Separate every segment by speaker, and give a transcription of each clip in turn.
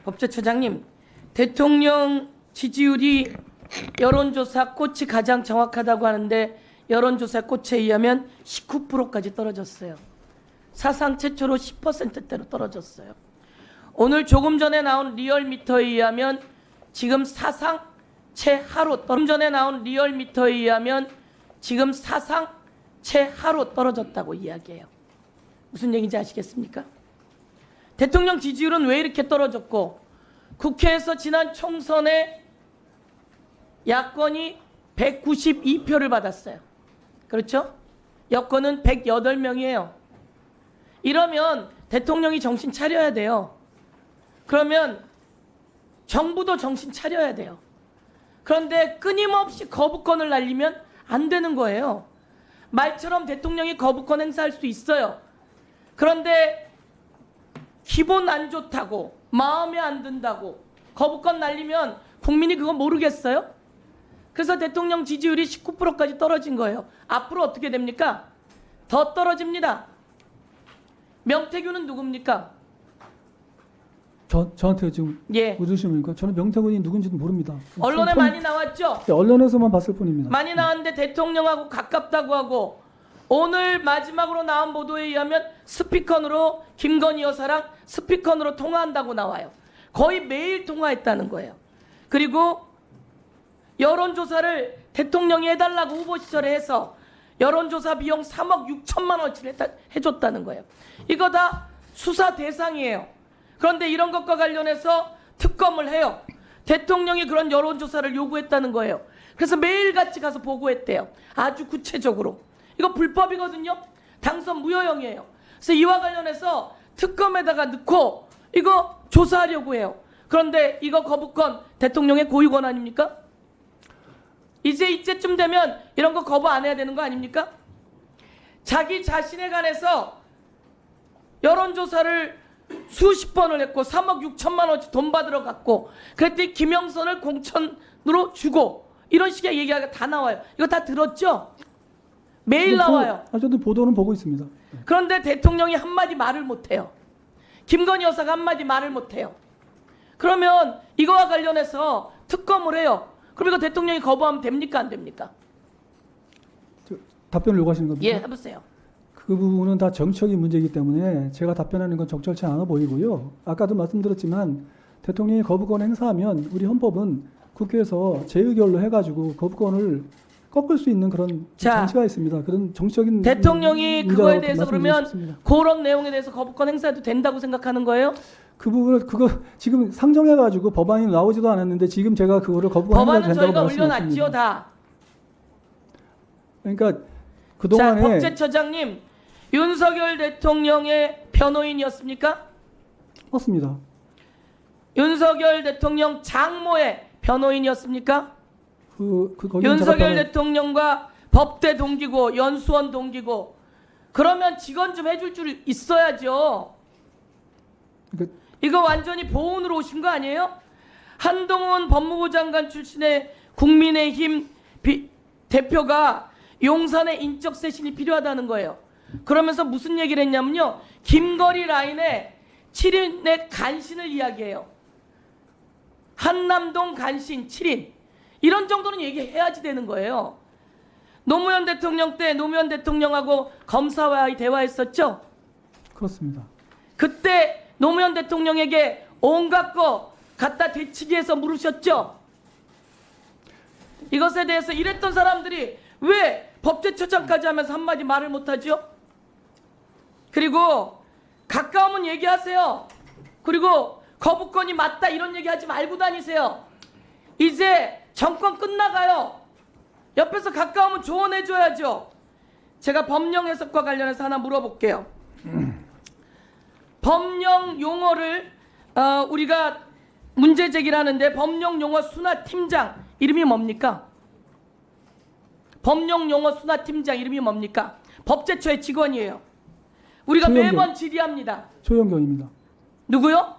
Speaker 1: 법제처장님, 대통령 지지율이 여론조사 꽃이 가장 정확하다고 하는데 여론조사 꽃에 의하면 19%까지 떨어졌어요. 사상 최초로 10%대로 떨어졌어요. 오늘 조금 전에 나온 리얼미터에 의하면 지금 사상 최하로 떨어졌다고 이야기해요. 무슨 얘기인지 아시겠습니까? 대통령 지지율은 왜 이렇게 떨어졌고 국회에서 지난 총선에 야권이 192표를 받았어요. 그렇죠? 여권은 108명이에요. 이러면 대통령이 정신 차려야 돼요. 그러면 정부도 정신 차려야 돼요. 그런데 끊임없이 거부권을 날리면 안 되는 거예요. 말처럼 대통령이 거부권 행사할 수 있어요. 그런데 기분 안 좋다고, 마음에 안 든다고 거부권 날리면 국민이 그거 모르겠어요? 그래서 대통령 지지율이 19%까지 떨어진 거예요. 앞으로 어떻게 됩니까? 더 떨어집니다. 명태균은 누굽니까?
Speaker 2: 저한테 지금
Speaker 1: 예.
Speaker 2: 묻으시니까 저는 명태균이 누군지도 모릅니다.
Speaker 1: 언론에 많이 나왔죠?
Speaker 2: 네, 언론에서만 봤을 뿐입니다.
Speaker 1: 많이 나왔는데 대통령하고 가깝다고 하고 오늘 마지막으로 나온 보도에 의하면 스피커로 김건희 여사랑 스피커로 통화한다고 나와요. 거의 매일 통화했다는 거예요. 그리고 여론조사를 대통령이 해달라고 후보 시절에 해서 여론조사 비용 3억 6천만 원치를 해줬다는 거예요. 이거 다 수사 대상이에요. 그런데 이런 것과 관련해서 특검을 해요. 대통령이 그런 여론조사를 요구했다는 거예요. 그래서 매일같이 가서 보고했대요. 아주 구체적으로. 이거 불법이거든요. 당선 무효형이에요. 그래서 이와 관련해서 특검에다가 넣고 이거 조사하려고 해요. 그런데 이거 거부권 대통령의 고유권 아닙니까? 이제쯤 되면 이런 거 거부 안 해야 되는 거 아닙니까? 자기 자신에 관해서 여론조사를 수십 번을 했고 3억 6천만 원치 돈 받으러 갔고 그랬더니 김영선을 공천으로 주고 이런 식의 얘기가 다 나와요. 이거 다 들었죠? 매일 나와요.
Speaker 2: 저도 보도는 보고 있습니다.
Speaker 1: 그런데 대통령이 한마디 말을 못해요. 김건희 여사가 한마디 말을 못해요. 그러면 이거와 관련해서 특검을 해요. 그럼 이거 대통령이 거부하면 됩니까 안 됩니까?
Speaker 2: 답변을 요구하시는 겁니까?
Speaker 1: 예, 해보세요.
Speaker 2: 그 부분은 다 정치적인 문제이기 때문에 제가 답변하는 건 적절치 않아 보이고요. 아까도 말씀드렸지만 대통령이 거부권 행사하면 우리 헌법은 국회에서 재의결로 해가지고 거부권을 꺾을 수 있는 그런 장치가 있습니다. 그런 정치적인
Speaker 1: 대통령이 그거에 대해서 그러면
Speaker 2: 싶습니다.
Speaker 1: 그런 내용에 대해서 거부권 행사해도 된다고 생각하는 거예요?
Speaker 2: 그 부분을 지금 상정해가지고 법안이 나오지도 않았는데 지금 제가 그거를 거부권 행사해도
Speaker 1: 법안은 저희가
Speaker 2: 된다고
Speaker 1: 올려놨지요
Speaker 2: 말씀드렸습니다.
Speaker 1: 다.
Speaker 2: 그러니까
Speaker 1: 자,
Speaker 2: 그동안에
Speaker 1: 법제처장님, 윤석열 대통령의 변호인이었습니까?
Speaker 2: 맞습니다.
Speaker 1: 윤석열 대통령 장모의 변호인이었습니까?
Speaker 2: 거기는
Speaker 1: 윤석열 대통령과 법대 동기고 연수원 동기고 그러면 직원 좀 해줄 줄 있어야죠. 이거 완전히 보훈으로 오신 거 아니에요? 한동훈 법무부 장관 출신의 국민의힘 대표가 용산에 인적 쇄신이 필요하다는 거예요. 그러면서 무슨 얘기를 했냐면요. 김거리 라인에 7인의 간신을 이야기해요. 한남동 간신 7인. 이런 정도는 얘기해야지 되는 거예요. 노무현 대통령 때 노무현 대통령하고 검사와 대화했었죠?
Speaker 2: 그렇습니다.
Speaker 1: 그때 노무현 대통령에게 온갖 거 갖다 대치기해서 물으셨죠? 이것에 대해서 이랬던 사람들이 왜 법제처장까지 하면서 한마디 말을 못하죠? 그리고 가까우면 얘기하세요. 그리고 거부권이 맞다 이런 얘기하지 말고 다니세요. 이제 정권 끝나가요. 옆에서 가까우면 조언해줘야죠. 제가 법령 해석과 관련해서 하나 물어볼게요. 법령 용어를 우리가 문제 제기를 하는데 법령 용어 순화 팀장 이름이 뭡니까? 법령 용어 순화 팀장 이름이 뭡니까? 법제처의 직원이에요. 우리가 매번 질의합니다.
Speaker 2: 조영경입니다.
Speaker 1: 누구요?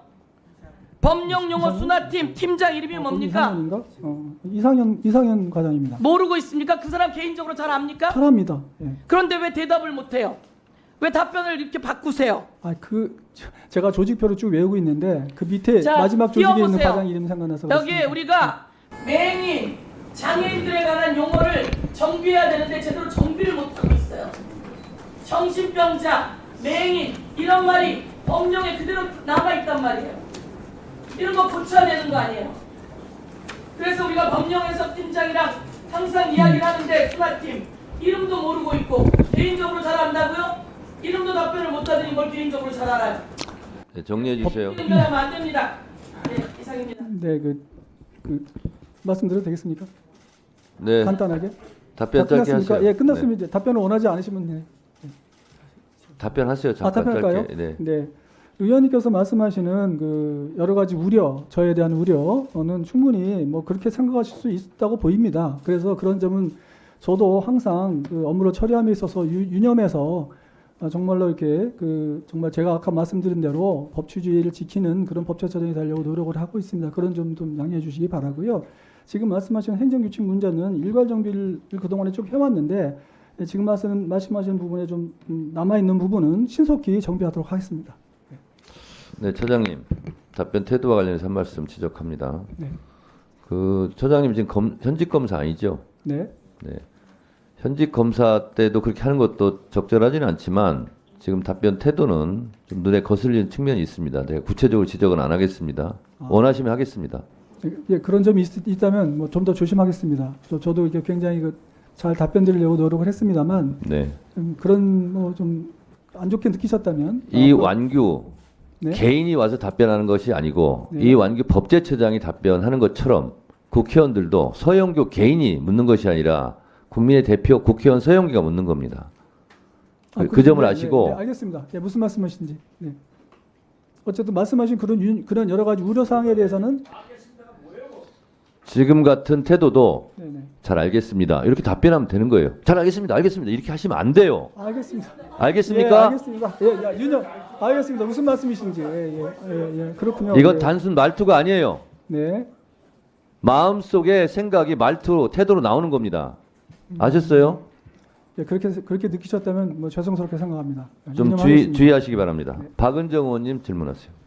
Speaker 1: 법령 용어 순화팀 팀장 이름이 뭡니까?
Speaker 2: 이상현 과장입니다.
Speaker 1: 모르고 있습니까? 그 사람 개인적으로 잘 압니까?
Speaker 2: 잘합니다. 예.
Speaker 1: 그런데 왜 대답을 못해요? 왜 답변을 이렇게 바꾸세요?
Speaker 2: 제가 조직표를 쭉 외우고 있는데 그 밑에
Speaker 1: 자,
Speaker 2: 마지막 조직에 있는
Speaker 1: 띄워보세요.
Speaker 2: 과장 이름 생각나서
Speaker 1: 여기에
Speaker 2: 그렇습니다.
Speaker 1: 우리가 맹인, 장애인들에 관한 용어를 정비해야 되는데 제대로 정비를 못하고 있어요. 정신병자, 맹인 이런 말이 법령에 그대로 남아있단 말이에요. 이런 거 고쳐내는 거 아니에요. 그래서 우리가 법령 해석팀장이랑 항상 이야기를 하는데 수사팀 이름도 모르고 있고 개인적으로 잘 안다고요? 이름도 답변을 못하더니 뭘 개인적으로 잘 알아요.
Speaker 3: 네, 정리해 주세요.
Speaker 1: 연결하면 안 됩니다. 네, 이상입니다.
Speaker 2: 네, 말씀드려도 되겠습니까?
Speaker 3: 네,
Speaker 2: 간단하게.
Speaker 3: 답변 짧게
Speaker 2: 끝났습니까?
Speaker 3: 하세요.
Speaker 2: 예, 끝났으면
Speaker 3: 네.
Speaker 2: 이제 답변을 원하지 않으시면 네.
Speaker 3: 답변하세요. 잠깐
Speaker 2: 답변할까요?
Speaker 3: 짧게. 네.
Speaker 2: 네. 의원님께서 말씀하시는 여러 가지 우려, 저에 대한 우려는 충분히 뭐 그렇게 생각하실 수 있다고 보입니다. 그래서 그런 점은 저도 항상 업무를 처리함에 있어서 유념해서 정말로 이렇게 정말 제가 아까 말씀드린 대로 법치주의를 지키는 그런 법제처정이 되려고 노력을 하고 있습니다. 그런 점 좀 양해해 주시기 바라고요. 지금 말씀하신 행정규칙 문제는 일괄 정비를 그동안에 쭉 해왔는데 지금 말씀하시는 부분에 좀 남아있는 부분은 신속히 정비하도록 하겠습니다.
Speaker 3: 네, 처장님 답변 태도와 관련해서 한 말씀 지적합니다.
Speaker 2: 네.
Speaker 3: 처장님 지금 현직 검사 아니죠?
Speaker 2: 네.
Speaker 3: 네. 현직 검사 때도 그렇게 하는 것도 적절하지는 않지만 지금 답변 태도는 좀 눈에 거슬리는 측면이 있습니다. 내가 구체적으로 지적은 안 하겠습니다. 원하시면 하겠습니다.
Speaker 2: 예, 그런 점이 있다면 뭐 좀 더 조심하겠습니다. 저도 이게 굉장히 잘 답변 드리려고 노력을 했습니다만
Speaker 3: 네.
Speaker 2: 그런 뭐 좀 안 좋게 느끼셨다면
Speaker 3: 이 완규
Speaker 2: 네.
Speaker 3: 개인이 와서 답변하는 것이 아니고
Speaker 2: 네.
Speaker 3: 이 완규 법제처장이 답변하는 것처럼 국회의원들도 서영교 개인이 묻는 것이 아니라 국민의 대표 국회의원 서영교가 묻는 겁니다. 그 점을 아시고
Speaker 2: 네, 알겠습니다. 예, 무슨 말씀이신지. 네. 어쨌든 말씀하신 그런 여러 가지 우려 사항에 대해서는
Speaker 3: 지금 같은 태도도
Speaker 2: 네, 네.
Speaker 3: 잘 알겠습니다. 이렇게 답변하면 되는 거예요. 잘 알겠습니다. 알겠습니다. 이렇게 하시면 안 돼요.
Speaker 2: 알겠습니다.
Speaker 3: 알겠습니까?
Speaker 2: 예, 알겠습니다. 예, 윤영 알겠습니다. 무슨 말씀이신지. 그렇군요.
Speaker 3: 이건
Speaker 2: 예.
Speaker 3: 단순 말투가 아니에요.
Speaker 2: 네.
Speaker 3: 마음속에 생각이 말투로 태도로 나오는 겁니다. 아셨어요?
Speaker 2: 예, 그렇게 느끼셨다면 뭐 죄송스럽게 생각합니다.
Speaker 3: 좀
Speaker 2: 유념하겠습니다.
Speaker 3: 주의하시기 바랍니다.
Speaker 2: 네.
Speaker 3: 박은정 의원님 질문하세요.